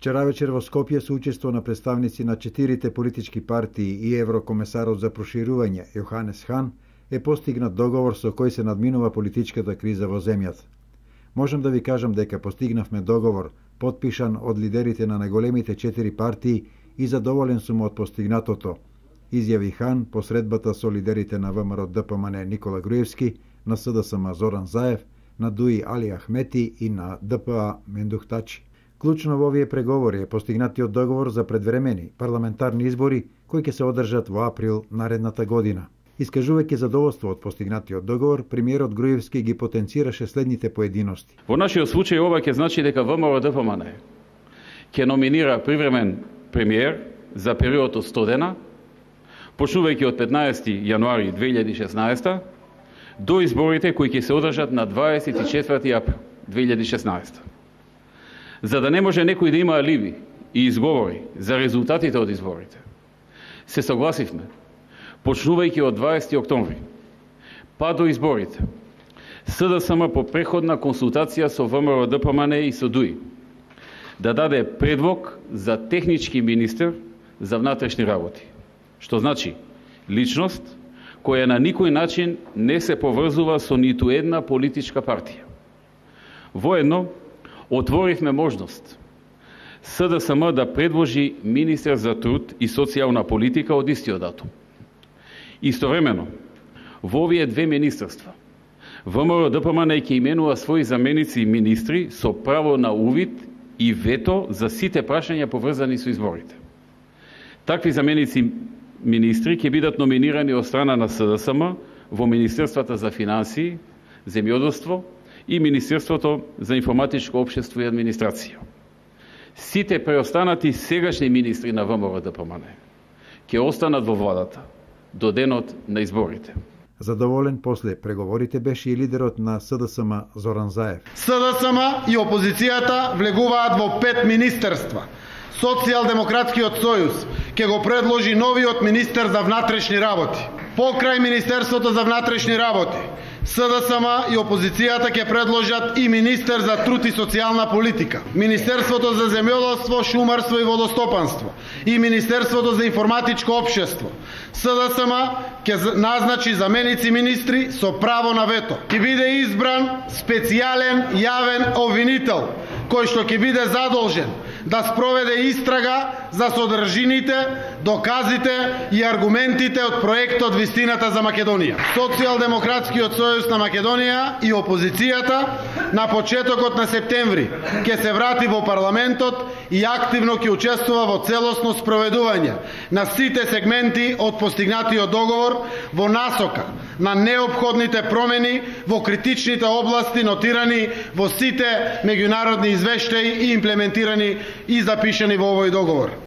Вчера вечер во Скопје со учество на представници на 4 политички партии и еврокомесарот за проширување Јоханес Хан е постигнат договор со кој се надминува политичката криза во земјата. Можам да ви кажам дека постигнавме договор, подпишан од лидерите на најголемите 4 партии и задоволен сум од постигнатото, изјави Хан по средбата со лидерите на ВМРО ДПМН Никола Груевски, на СДСМ Зоран Заев, на ДУИ Али Ахмети и на ДПА Мендух Тачи. Клучно во овие преговори е постигнатиот договор за предвремени парламентарни избори кои ќе се одржат во април наредната година. Искажувајќи задоволство од постигнатиот договор, премиерот Груевски ги потенцираше следните поединости. Во нашиот случај ова ќе значи дека ВМРО ДПМН ќе номинира привремен премиер за период од 100 дена, почнувајќи од 15 јануари 2016 до изборите кои ќе се одржат на 24 април 2016. За да не може некој да има алиби и изговори за резултатите од изборите, се согласивме, почнувајќи од 20 октомври, па до изборите, СДСМ по преходна консултација со ВМРО ДПМН и со ДУИ, да даде предлог за технички министер за внатрешни работи, што значи личност која на никој начин не се поврзува со ниту една политичка партија. Воедно, отворивме можност СДСМ да предложи министер за труд и социјална политика од истиот датум. Истовремено, во овие две министерства, ВМРО ДПМН ќе именува своји заменици и министри со право на увид и вето за сите прашања поврзани со изборите. Такви заменици министри ќе бидат номинирани од страна на СДСМ во Министерствата за финансии, земјоделство и Министерството за информатичко општество и администрација. Сите преостанати сегашни министри на ВМРО ДПМН ќе останат во владата до денот на изборите. Задоволен после преговорите беше и лидерот на СДСМ Зоран Заев. СДСМ и опозицијата влегуваат во 5 министерства. Социјалдемократскиот сојуз ќе го предложи новиот министер за внатрешни работи. Покрај Министерството за внатрешни работи, СДСМ и опозицијата ќе предложат и министер за труд и социјална политика, Министерството за земјоделство, шумарство и водостопанство и Министерството за информатичко општество. СДСМ ќе назначи заменици министри со право на вето. Ќе биде избран специјален јавен обвинител кој што ќе биде задолжен да спроведе истрага за содржините, доказите и аргументите од проектот Вистината за Македонија. Социјалдемократскиот сојуз на Македонија и опозицијата на почетокот на септември ќе се врати во парламентот и активно ќе учествува во целосно спроведување на сите сегменти од постигнатиот договор во насока на неопходните промени во критичните области нотирани во сите меѓународни извештаи и имплементирани и запишани во овој договор.